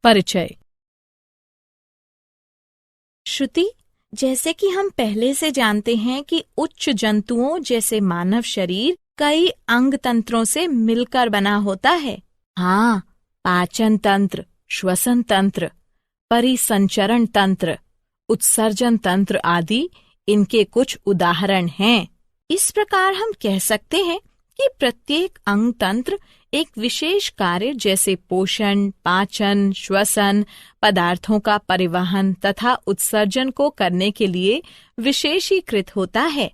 परिचय। श्रुति, जैसे कि हम पहले से जानते हैं कि उच्च जंतुओं जैसे मानव शरीर कई अंग तंत्रों से मिलकर बना होता है। हाँ, पाचन तंत्र, श्वसन तंत्र, परिसंचरण तंत्र, उत्सर्जन तंत्र आदि इनके कुछ उदाहरण हैं। इस प्रकार हम कह सकते हैं कि प्रत्येक अंग तंत्र एक विशेष कार्य जैसे पोषण, पाचन, श्वसन, पदार्थों का परिवहन तथा उत्सर्जन को करने के लिए विशेषीकृत होता है।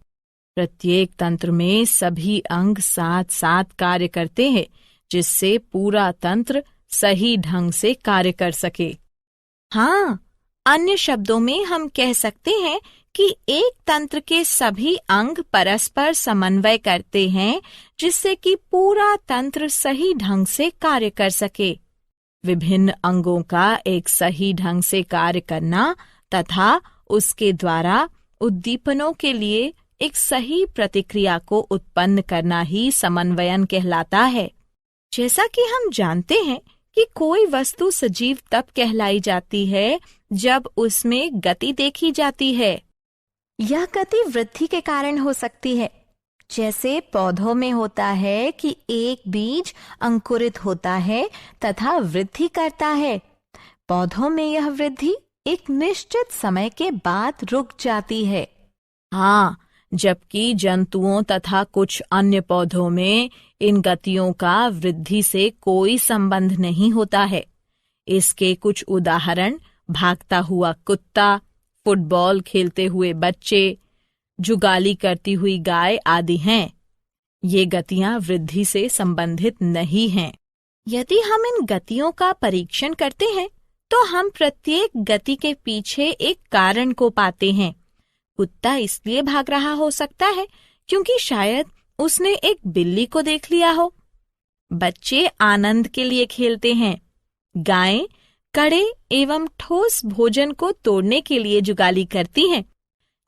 प्रत्येक तंत्र में सभी अंग साथ साथ कार्य करते हैं, जिससे पूरा तंत्र सही ढंग से कार्य कर सके। हाँ, अन्य शब्दों में हम कह सकते हैं कि एक तंत्र के सभी अंग परस्पर समन्वय करते हैं, जिससे कि पूरा तंत्र सही ढंग से कार्य कर सके। विभिन्न अंगों का एक सही ढंग से कार्य करना तथा उसके द्वारा उद्दीपनों के लिए एक सही प्रतिक्रिया को उत्पन्न करना ही समन्वयन कहलाता है। जैसा कि हम जानते हैं कि कोई वस्तु सजीव तब कहलाई जाती है जब उसमें गति देखी जाती है। यह गति वृद्धि के कारण हो सकती है, जैसे पौधों में होता है कि एक बीज अंकुरित होता है तथा वृद्धि करता है। पौधों में यह वृद्धि एक निश्चित समय के बाद रुक जाती है। हाँ, जबकि जंतुओं तथा कुछ अन्य पौधों में इन गतियों का वृद्धि से कोई संबंध नहीं होता है। इसके कुछ उदाहरण भागता हुआ कुत्ता, फुटबॉल खेलते हुए बच्चे, जुगाली करती हुई गाय आदि हैं। ये गतियां वृद्धि से संबंधित नहीं हैं। यदि हम इन गतियों का परीक्षण करते हैं, तो हम प्रत्येक गति के पीछे एक कारण को पाते हैं। कुत्ता इसलिए भाग रहा हो सकता है क्योंकि शायद उसने एक बिल्ली को देख लिया हो। बच्चे आनंद के लिए खेलते हैं। गायें कड़े एवं ठोस भोजन को तोड़ने के लिए जुगाली करती हैं,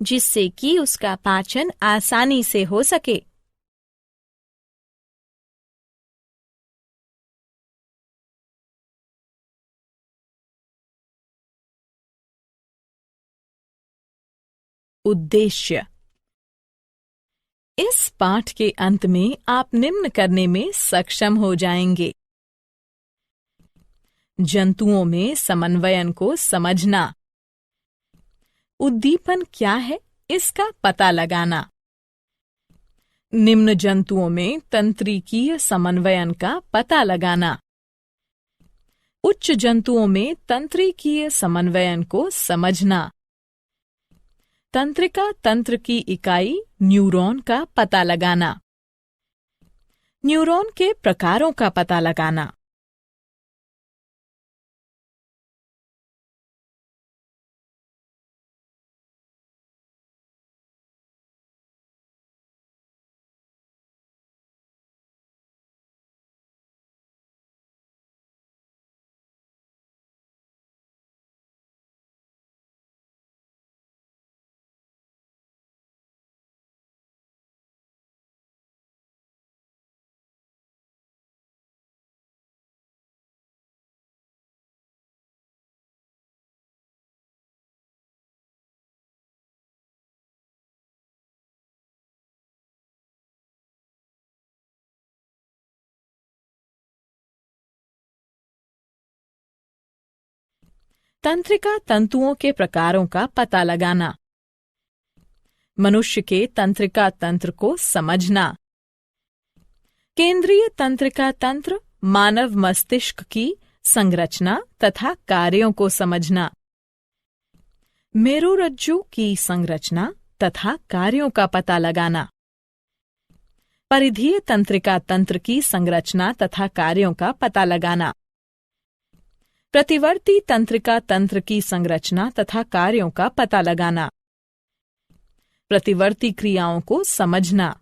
जिससे कि उसका पाचन आसानी से हो सके। उद्देश्य। इस पाठ के अंत में आप निम्न करने में सक्षम हो जाएंगे। जंतुओं में समन्वयन को समझना। उद्दीपन क्या है, इसका पता लगाना। निम्न जंतुओं में तंत्रिकीय समन्वयन का पता लगाना। उच्च जंतुओं में तंत्रिकीय समन्वयन को समझना। तंत्रिका तंत्र की इकाई न्यूरॉन का पता लगाना। न्यूरॉन के प्रकारों का पता लगाना। तंत्रिका तंतुओं के प्रकारों का पता लगाना। मनुष्य के तंत्रिका तंत्र को समझना। केंद्रीय तंत्रिका तंत्र मानव मस्तिष्क की संरचना तथा कार्यों को समझना। मेरुरज्जु की संरचना तथा कार्यों का पता लगाना। परिधीय तंत्रिका तंत्र की संरचना तथा कार्यों का पता लगाना। प्रतिवर्ती तंत्रिका तंत्र की संरचना तथा कार्यों का पता लगाना। प्रतिवर्ती क्रियाओं को समझना।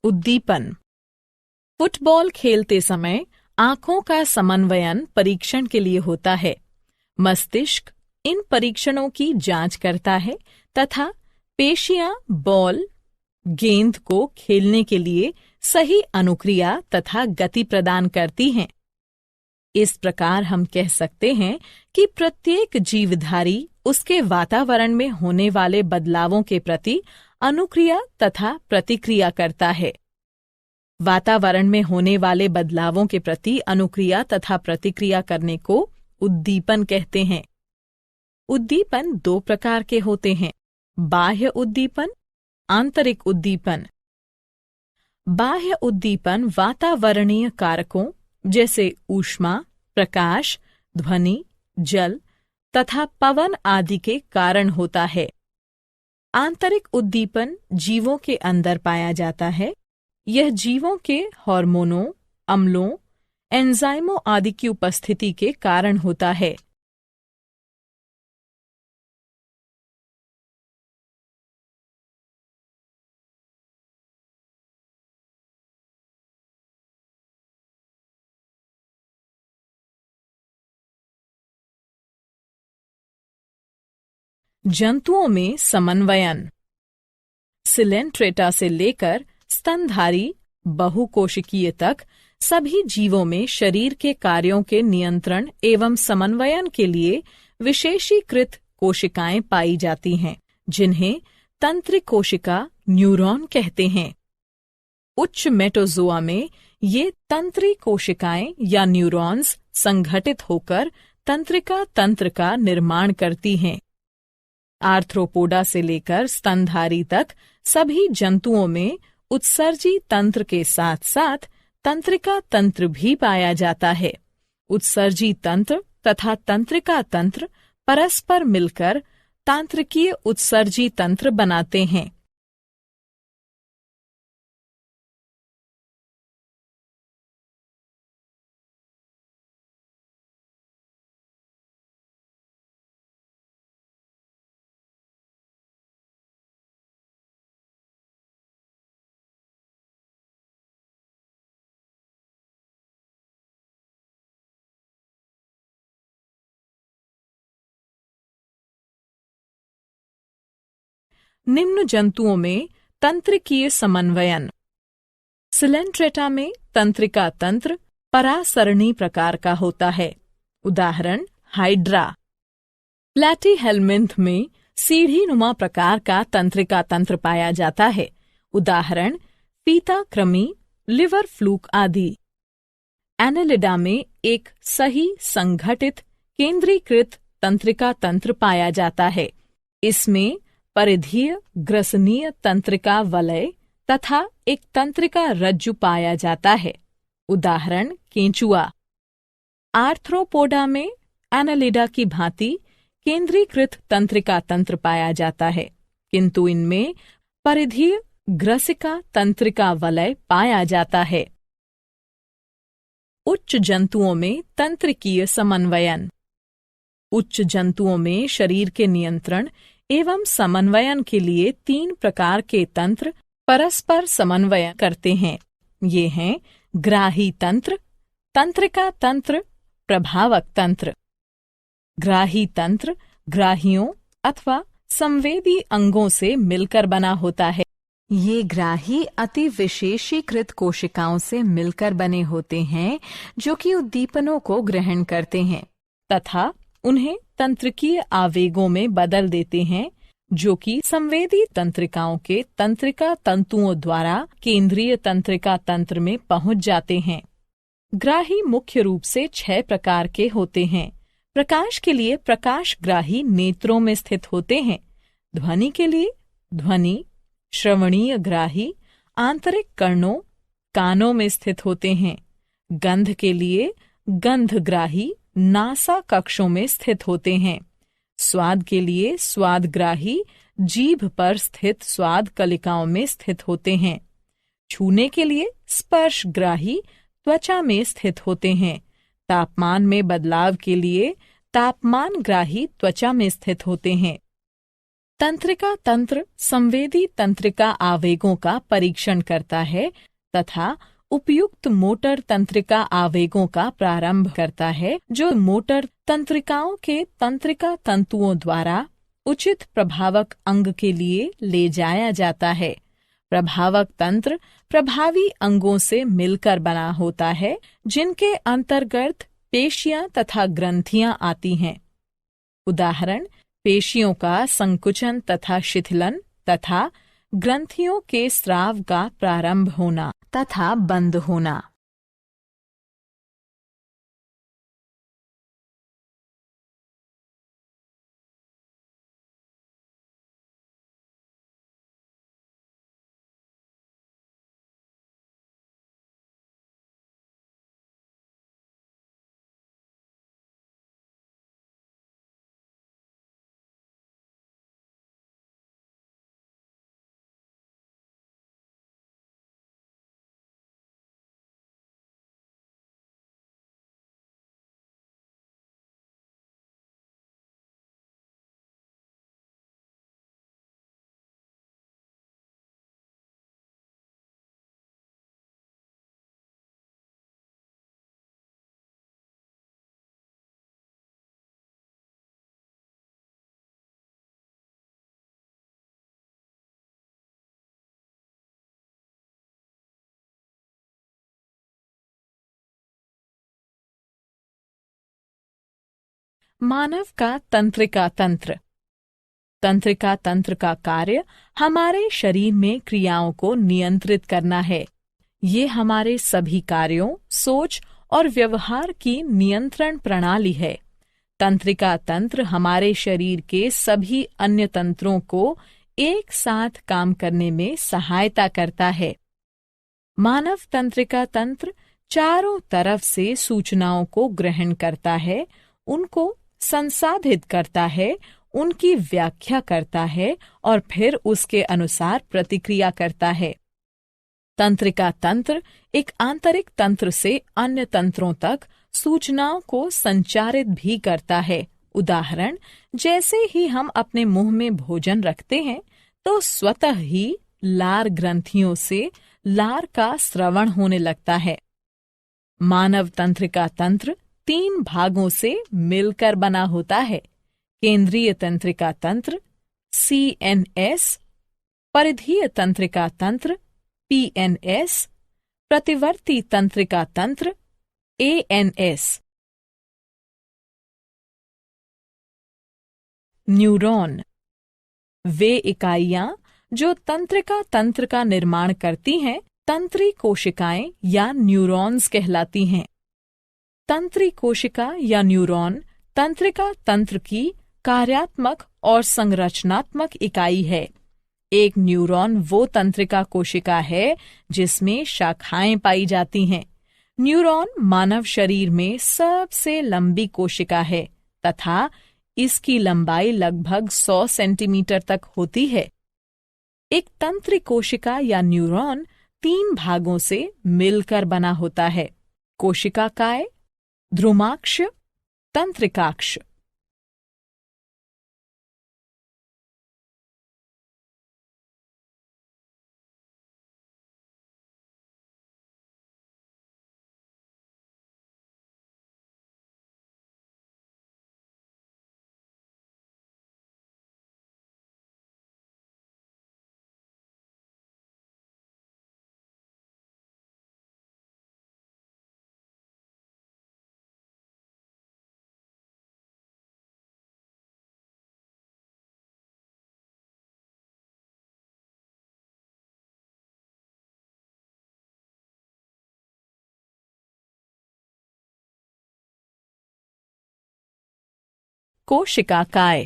उद्दीपन। फुटबॉल खेलते समय आंखों का समन्वयन परीक्षण के लिए होता है। मस्तिष्क इन परीक्षणों की जांच करता है तथा पेशियां बॉल गेंद को खेलने के लिए सही अनुक्रिया तथा गति प्रदान करती हैं। इस प्रकार हम कह सकते हैं कि प्रत्येक जीवधारी उसके वातावरण में होने वाले बदलावों के प्रति अनुक्रिया तथा प्रतिक्रिया करता है। वातावरण में होने वाले बदलावों के प्रति अनुक्रिया तथा प्रतिक्रिया करने को उद्दीपन कहते हैं। उद्दीपन दो प्रकार के होते हैं, बाह्य उद्दीपन, आंतरिक उद्दीपन। बाह्य उद्दीपन वातावरणीय कारकों जैसे ऊष्मा, प्रकाश, ध्वनि, जल तथा पवन आदि के कारण होता है। आंतरिक उद्दीपन जीवों के अंदर पाया जाता है। यह जीवों के हार्मोनों, अम्लों, एंजाइमों आदि की उपस्थिति के कारण होता है। जंतुओं में समन्वयन। सिलेंट्रेटा से लेकर स्तनधारी बहुकोशिकीय तक सभी जीवों में शरीर के कार्यों के नियंत्रण एवं समन्वयन के लिए विशेषीकृत कोशिकाएं पाई जाती हैं, जिन्हें तंत्रिक कोशिका न्यूरॉन कहते हैं। उच्च मेटोजोआ में ये तंत्रिक कोशिकाएं या न्यूरॉन्स संगठित होकर तंत्रिका तंत्र का निर्माण करती हैं। आर्थ्रोपोडा से लेकर स्तनधारी तक सभी जंतुओं में उत्सर्जी तंत्र के साथ साथ तंत्रिका तंत्र भी पाया जाता है। उत्सर्जी तंत्र तथा तंत्रिका तंत्र परस्पर मिलकर तांत्रिकीय उत्सर्जी तंत्र बनाते हैं। निम्न जंतुओं में तंत्रिकीय समन्वयन। सिलेंट्रेटा में तंत्रिका तंत्र परासरणी प्रकार का होता है। उदाहरण हाइड्रा। प्लैटीहेलमिंथ में सीढ़ीनुमा प्रकार का तंत्रिका तंत्र पाया जाता है। उदाहरण फीता कृमि, लिवर फ्लूक आदि। एनेलिडा में एक सही संगठित केंद्रीकृत तंत्रिका तंत्र पाया जाता है। इसमें परिधीय ग्रसनीय तंत्रिका वलय तथा एक तंत्रिका रज्जु पाया जाता है। उदाहरण केंचुआ। आर्थ्रोपोडा में एनालिडा की भांति केंद्रीकृत तंत्रिका तंत्र पाया जाता है, किंतु इनमें परिधीय ग्रसिका तंत्रिका वलय पाया जाता है। उच्च जंतुओं में तंत्रिकीय समन्वयन। उच्च जंतुओं में शरीर के नियंत्रण एवं समन्वयन के लिए 3 प्रकार के तंत्र परस्पर समन्वय करते हैं। ये हैं ग्राही तंत्र, तंत्रिका तंत्र, प्रभावक तंत्र। ग्राही तंत्र ग्राहियों अथवा संवेदी अंगों से मिलकर बना होता है। ये ग्राही अति विशेषीकृत कोशिकाओं से मिलकर बने होते हैं, जो कि उद्दीपनों को ग्रहण करते हैं तथा उन्हें तंत्रिकीय आवेगों में बदल देते हैं, जो कि संवेदी तंत्रिकाओं के तंत्रिका तंतुओं द्वारा केंद्रीय तंत्रिका तंत्र में पहुंच जाते हैं। ग्राही मुख्य रूप से 6 प्रकार के होते हैं। प्रकाश के लिए प्रकाशग्राही नेत्रों में स्थित होते हैं। ध्वनि के लिए ध्वनि, श्रवणीय ग्राही आंतरिक कर्णों कानों में स्थित होते हैं। गंध के लिए गंधग्राही नासा कक्षों में स्थित होते हैं। स्वाद के लिए स्वादग्राही जीभ पर स्थित स्वाद कलिकाओं में स्थित होते हैं। छूने के लिए स्पर्शग्राही त्वचा में स्थित होते हैं। तापमान में बदलाव के लिए तापमानग्राही त्वचा में स्थित होते हैं। तंत्रिका तंत्र संवेदी तंत्रिका आवेगों का परीक्षण करता है तथा उपयुक्त मोटर तंत्रिका आवेगों का प्रारंभ करता है, जो मोटर तंत्रिकाओं के तंत्रिका तंतुओं द्वारा उचित प्रभावक अंग के लिए ले जाया जाता है। प्रभावक तंत्र प्रभावी अंगों से मिलकर बना होता है, जिनके अंतर्गत पेशियां तथा ग्रंथियां आती हैं। उदाहरण, पेशियों का संकुचन तथा शिथिलन तथा ग्रंथियों के स्राव का प्रारंभ होना तथा बंद होना। मानव का तंत्रिका तंत्र। तंत्रिका तंत्र का कार्य हमारे शरीर में क्रियाओं को नियंत्रित करना है। ये हमारे सभी कार्यों, सोच और व्यवहार की नियंत्रण प्रणाली है। तंत्रिका तंत्र हमारे शरीर के सभी अन्य तंत्रों को एक साथ काम करने में सहायता करता है। मानव तंत्रिका तंत्र चारों तरफ से सूचनाओं को ग्रहण करता है, उनको संसाधित करता है, उनकी व्याख्या करता है और फिर उसके अनुसार प्रतिक्रिया करता है। तंत्रिका तंत्र एक आंतरिक तंत्र से अन्य तंत्रों तक सूचनाओं को संचारित भी करता है। उदाहरण, जैसे ही हम अपने मुंह में भोजन रखते हैं तो स्वतः ही लार ग्रंथियों से लार का स्रवण होने लगता है। मानव तंत्रिका तंत्र 3 भागों से मिलकर बना होता है। केंद्रीय तंत्रिका तंत्र CNS, परिधीय तंत्रिका तंत्र PNS, प्रतिवर्ती तंत्रिका तंत्र ANS। न्यूरॉन वे इकाइयां जो तंत्रिका तंत्र का निर्माण करती हैं, तंत्री कोशिकाएं या न्यूरॉन्स कहलाती हैं। तंत्री कोशिका या न्यूरॉन तंत्रिका तंत्र की कार्यात्मक और संरचनात्मक इकाई है। एक न्यूरॉन वो तंत्रिका कोशिका है जिसमें शाखाएं पाई जाती हैं। न्यूरॉन मानव शरीर में सबसे लंबी कोशिका है तथा इसकी लंबाई लगभग 100 सेंटीमीटर तक होती है। एक तंत्री कोशिका या न्यूरॉन 3 भागों से मिलकर बना होता है। कोशिकाकाय, ध्रुमाक्ष, तंत्रिकाक्ष। कोशिकाकाय।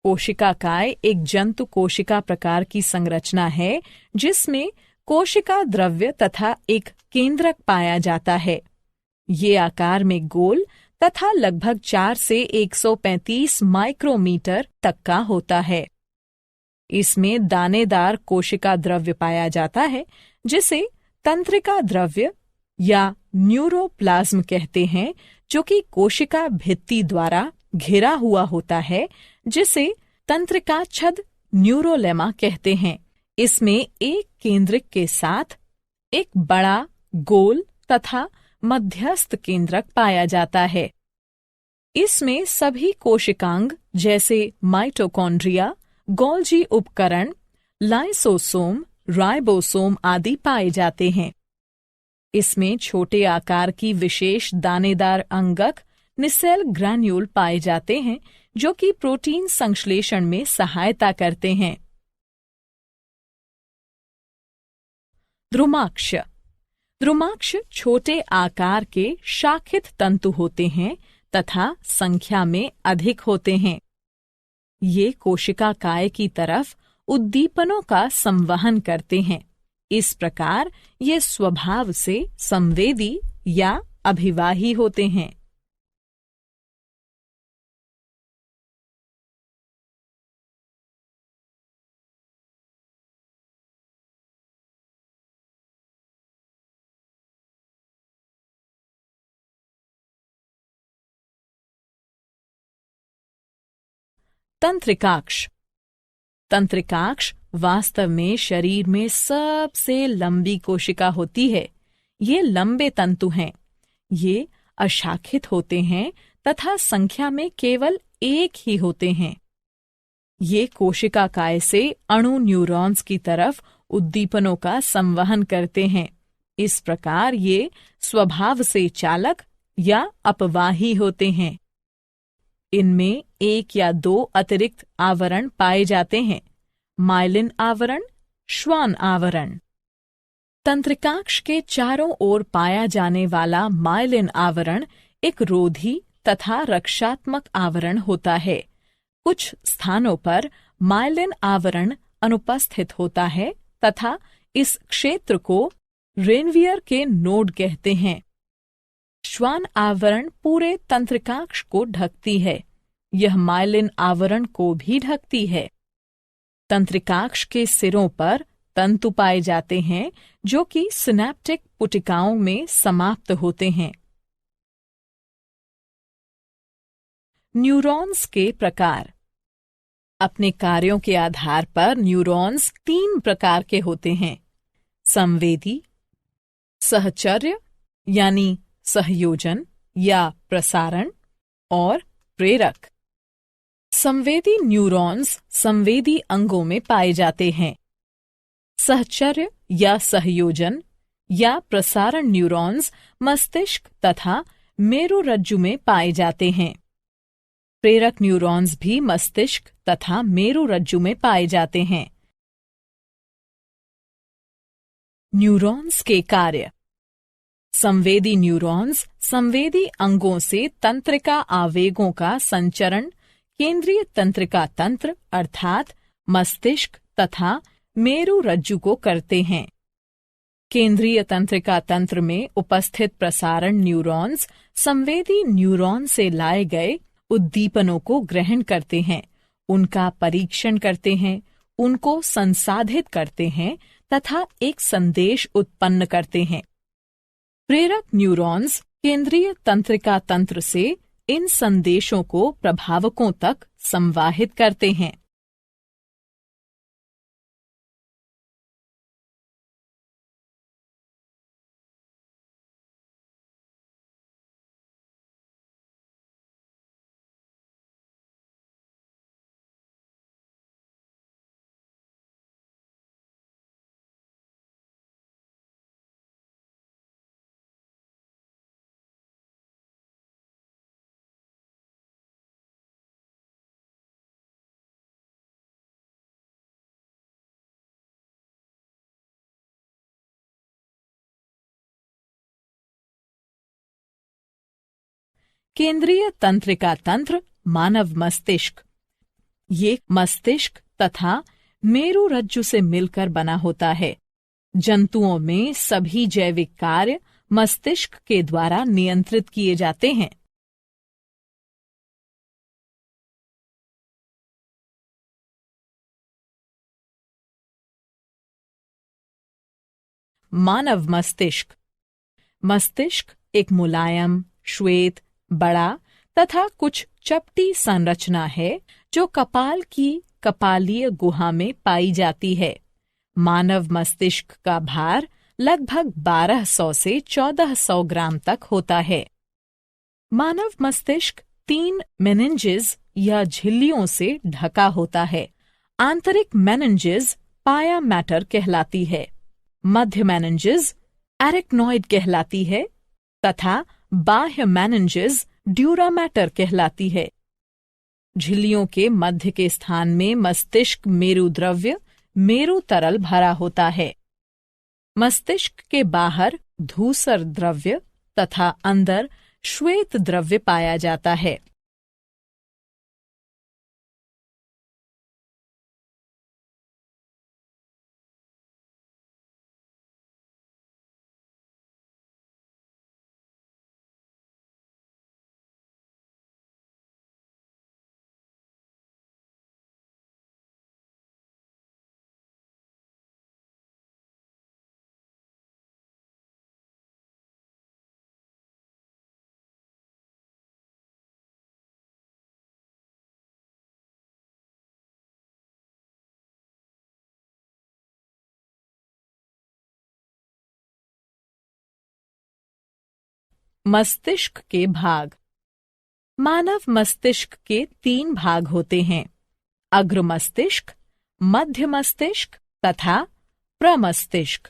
कोशिकाकाय एक जंतु कोशिका प्रकार की संरचना है जिसमें कोशिका द्रव्य तथा एक केंद्रक पाया जाता है। ये आकार में गोल तथा लगभग 4 से 135 माइक्रोमीटर तक का होता है। इसमें दानेदार कोशिका द्रव्य पाया जाता है जिसे तंत्रिका द्रव्य या न्यूरोप्लाज्म कहते हैं, जो कि कोशिका भित्ति द्वारा घिरा हुआ होता है, जिसे तंत्रिका छद न्यूरोलेमा कहते हैं। इसमें एक केंद्रक के साथ एक बड़ा गोल तथा मध्यस्थ केंद्रक पाया जाता है। इसमें सभी कोशिकांग जैसे माइटोकॉन्ड्रिया, गोल्जी उपकरण, लाइसोसोम, राइबोसोम आदि पाए जाते हैं। इसमें छोटे आकार की विशेष दानेदार अंगक निसेल ग्रैन्यूल पाए जाते हैं जो कि प्रोटीन संश्लेषण में सहायता करते हैं। द्रुमाक्ष। द्रुमाक्ष छोटे आकार के शाखित तंतु होते हैं तथा संख्या में अधिक होते हैं। ये कोशिका काय की तरफ उद्दीपनों का संवहन करते हैं। इस प्रकार ये स्वभाव से संवेदी या अभिवाही होते हैं। तंत्रिकाक्ष। तंत्रिकाक्ष वास्तव में शरीर में सबसे लंबी कोशिका होती है। ये लंबे तंतु हैं। ये अशाखित होते हैं तथा संख्या में केवल एक ही होते हैं। ये कोशिका काय से अणु न्यूरॉन्स की तरफ उद्दीपनों का संवहन करते हैं। इस प्रकार ये स्वभाव से चालक या अपवाही होते हैं। इनमें एक या दो अतिरिक्त आवरण पाए जाते हैं, माइलिन आवरण, श्वान आवरण। तंत्रिकाक्ष के चारों ओर पाया जाने वाला माइलिन आवरण एक रोधी तथा रक्षात्मक आवरण होता है। कुछ स्थानों पर माइलिन आवरण अनुपस्थित होता है तथा इस क्षेत्र को रेनवियर के नोड कहते हैं। श्वान आवरण पूरे तंत्रिकाक्ष को ढकती है। यह माइलिन आवरण को भी ढकती है। तंत्रिकाक्ष के सिरों पर तंतु पाए जाते हैं जो कि सिनेप्टिक पुटिकाओं में समाप्त होते हैं। न्यूरॉन्स के प्रकार। अपने कार्यों के आधार पर न्यूरॉन्स 3 प्रकार के होते हैं: संवेदी, सहचर्य यानी सहयोजन या प्रसारण, और प्रेरक। संवेदी न्यूरॉन्स संवेदी अंगों में पाए जाते हैं। सहचर्य या सहयोजन या प्रसारण न्यूरॉन्स मस्तिष्क तथा मेरुरज्जु में पाए जाते हैं। प्रेरक न्यूरॉन्स भी मस्तिष्क तथा मेरुरज्जु में पाए जाते हैं। न्यूरॉन्स के कार्य। संवेदी न्यूरॉन्स संवेदी अंगों से तंत्रिका आवेगों का संचरण केंद्रीय तंत्रिका तंत्र अर्थात मस्तिष्क तथा मेरुरज्जु को करते हैं। केंद्रीय तंत्रिका तंत्र में उपस्थित प्रसारण न्यूरॉन्स संवेदी न्यूरॉन से लाए गए उद्दीपनों को ग्रहण करते हैं, उनका परीक्षण करते हैं, उनको संसाधित करते हैं तथा एक संदेश उत्पन्न करते हैं। प्रेरक न्यूरॉन्स केंद्रीय तंत्रिका तंत्र से इन संदेशों को प्रभावकों तक संवाहित करते हैं। केंद्रीय तंत्रिका तंत्र मानव मस्तिष्क। ये मस्तिष्क तथा मेरुरज्जु से मिलकर बना होता है। जंतुओं में सभी जैविक कार्य मस्तिष्क के द्वारा नियंत्रित किए जाते हैं। मानव मस्तिष्क। मस्तिष्क एक मुलायम, श्वेत, बड़ा तथा कुछ चपटी संरचना है जो कपाल की कपालीय गुहा में पाई जाती है। मानव मस्तिष्क का भार लगभग 1200 से 1400 ग्राम तक होता है। मानव मस्तिष्क 3 मेनिन्जेस या झिल्लियों से ढका होता है। आंतरिक मेनिन्जेस पाया मैटर कहलाती है, मध्य मेनिन्जेस एरिक्नॉइड कहलाती है तथा बाह्य मेनिन्जेस ड्यूरा मैटर कहलाती है। झिल्लियों के मध्य के स्थान में मस्तिष्क मेरु द्रव्य मेरु तरल भरा होता है। मस्तिष्क के बाहर धूसर द्रव्य तथा अंदर श्वेत द्रव्य पाया जाता है। मस्तिष्क के भाग। मानव मस्तिष्क के 3 भाग होते हैं, अग्र मस्तिष्क, मध्य मस्तिष्क तथा प्रमस्तिष्क।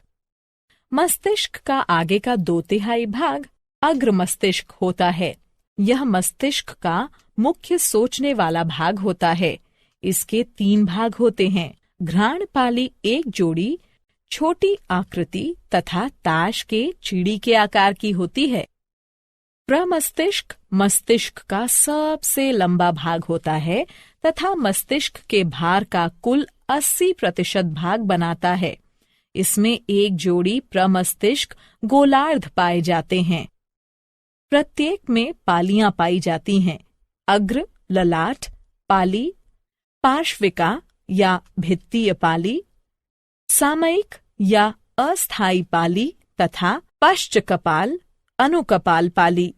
मस्तिष्क का आगे का 2/3 भाग अग्र मस्तिष्क होता है। यह मस्तिष्क का मुख्य सोचने वाला भाग होता है। इसके 3 भाग होते हैं, घ्राणपाली एक जोड़ी छोटी आकृति तथा ताश के चिड़ी के आकार की होती है। प्रमस्तिष्क मस्तिष्क का सबसे लंबा भाग होता है तथा मस्तिष्क के भार का कुल 80% भाग बनाता है। इसमें एक जोड़ी प्रमस्तिष्क गोलार्ध पाए जाते हैं। प्रत्येक में पालियां पाई जाती हैं, अग्र, ललाट, पाली, पार्श्विका या भित्तीय पाली, सामयिक या अस्थायी पाली तथा पश्च कपाल, अनुकपाल पाली।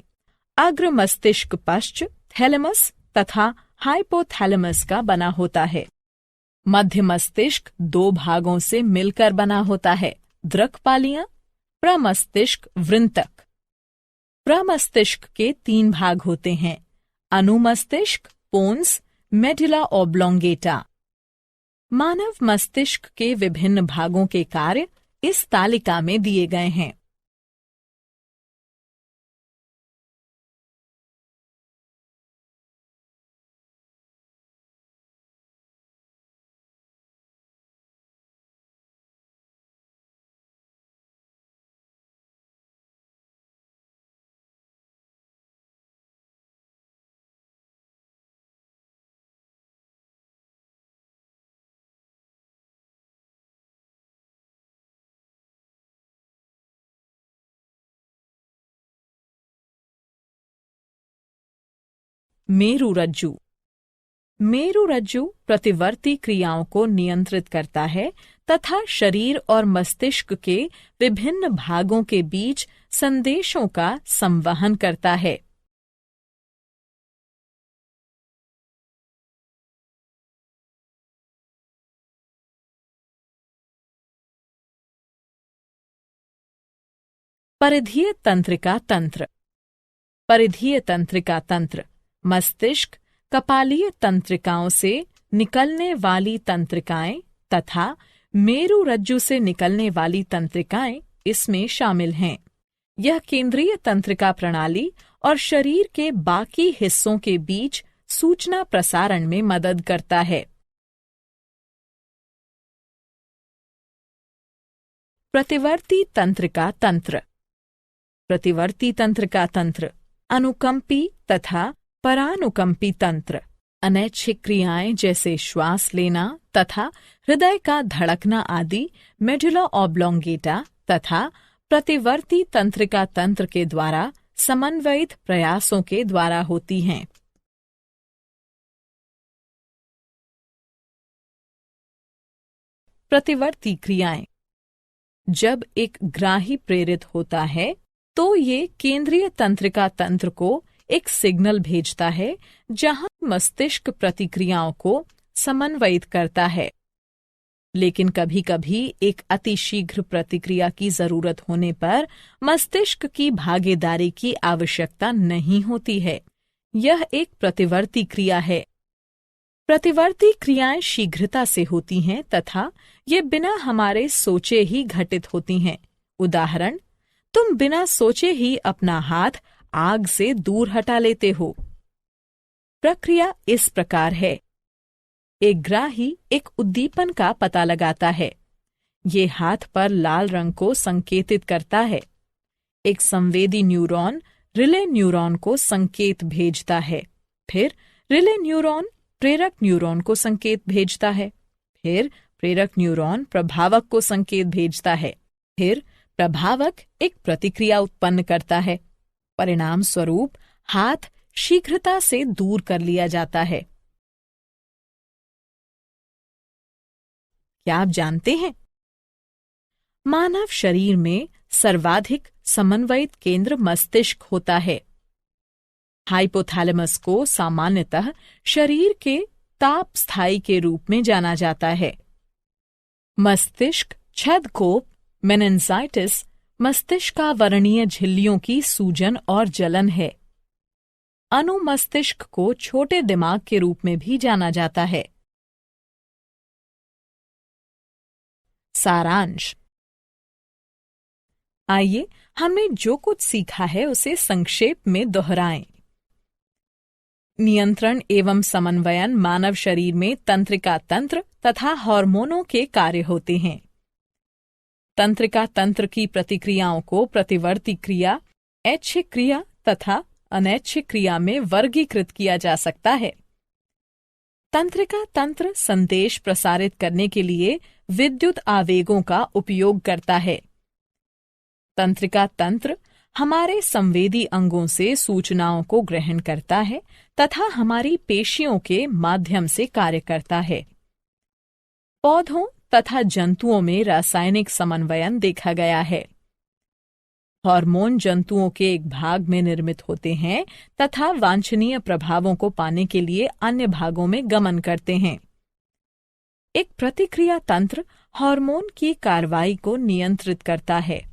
अग्र मस्तिष्क पश्च, थैलेमस तथा हाइपोथैलेमस का बना होता है। मध्य मस्तिष्क 2 भागों से मिलकर बना होता है, द्रक पालियां, प्रमस्तिष्क वृंतक। प्रमस्तिष्क के 3 भाग होते हैं, अनुमस्तिष्क, पोन्स, मेडुला ऑब्लोंगेटा। मानव मस्तिष्क के विभिन्न भागों के कार्य इस तालिका में दिए गए हैं। मेरुरज्जु। मेरुरज्जु प्रतिवर्ती क्रियाओं को नियंत्रित करता है तथा शरीर और मस्तिष्क के विभिन्न भागों के बीच संदेशों का संवहन करता है। परिधीय तंत्रिका तंत्र। परिधीय तंत्रिका तंत्र मस्तिष्क, कपालीय तंत्रिकाओं से निकलने वाली तंत्रिकाएं तथा मेरुरज्जु से निकलने वाली तंत्रिकाएं इसमें शामिल हैं। यह केंद्रीय तंत्रिका प्रणाली और शरीर के बाकी हिस्सों के बीच सूचना प्रसारण में मदद करता है। प्रतिवर्ती तंत्रिका तंत्र। प्रतिवर्ती तंत्रिका तंत्र अनुकंपी तथा परानुकंपी तंत्र अनैच्छिक क्रियाएं जैसे श्वास लेना तथा हृदय का धड़कना आदि मेडुला ऑब्लोंगेटा तथा प्रतिवर्ती तंत्रिका तंत्र के द्वारा समन्वयित प्रयासों के द्वारा होती हैं। प्रतिवर्ती क्रियाएं। जब एक ग्राही प्रेरित होता है तो ये केंद्रीय तंत्रिका तंत्र को एक सिग्नल भेजता है जहां मस्तिष्क प्रतिक्रियाओं को समन्वयित करता है। लेकिन कभी कभी एक अतिशीघ्र प्रतिक्रिया की जरूरत होने पर मस्तिष्क की भागीदारी की आवश्यकता नहीं होती है। यह एक प्रतिवर्ती क्रिया है। प्रतिवर्ती क्रियाएं शीघ्रता से होती हैं तथा ये बिना हमारे सोचे ही घटित होती हैं। उदाहरण, तुम बिना सोचे ही अपना हाथ आग से दूर हटा लेते हो। प्रक्रिया इस प्रकार है। एक ग्राही एक उद्दीपन का पता लगाता है। ये हाथ पर लाल रंग को संकेतित करता है। एक संवेदी न्यूरॉन रिले न्यूरॉन को संकेत भेजता है। फिर रिले न्यूरॉन प्रेरक न्यूरॉन को संकेत भेजता है। फिर प्रेरक न्यूरॉन प्रभावक को संकेत भेजता है। फिर प्रभावक एक प्रतिक्रिया उत्पन्न करता है। परिणाम स्वरूप हाथ शीघ्रता से दूर कर लिया जाता है। क्या आप जानते हैं? मानव शरीर में सर्वाधिक समन्वयित केंद्र मस्तिष्क होता है। हाइपोथैलेमस को सामान्यतः शरीर के ताप स्थायी के रूप में जाना जाता है। मस्तिष्क छेदकोप मेनिंजाइटिस मस्तिष्कावरणीय झिल्लियों की सूजन और जलन है। अनुमस्तिष्क को छोटे दिमाग के रूप में भी जाना जाता है। सारांश। आइए हमने जो कुछ सीखा है उसे संक्षेप में दोहराएं। नियंत्रण एवं समन्वयन मानव शरीर में तंत्रिका तंत्र तथा हार्मोनों के कार्य होते हैं। तंत्रिका तंत्र की प्रतिक्रियाओं को प्रतिवर्ती क्रिया, ऐच्छिक क्रिया तथा अनैच्छिक क्रिया में वर्गीकृत किया जा सकता है। तंत्रिका तंत्र संदेश प्रसारित करने के लिए विद्युत आवेगों का उपयोग करता है। तंत्रिका तंत्र हमारे संवेदी अंगों से सूचनाओं को ग्रहण करता है तथा हमारी पेशियों के माध्यम से कार्य करता है। पौधों तथा जंतुओं में रासायनिक समन्वयन देखा गया है। हार्मोन जंतुओं के एक भाग में निर्मित होते हैं तथा वांछनीय प्रभावों को पाने के लिए अन्य भागों में गमन करते हैं। एक प्रतिक्रिया तंत्र हार्मोन की कार्रवाई को नियंत्रित करता है।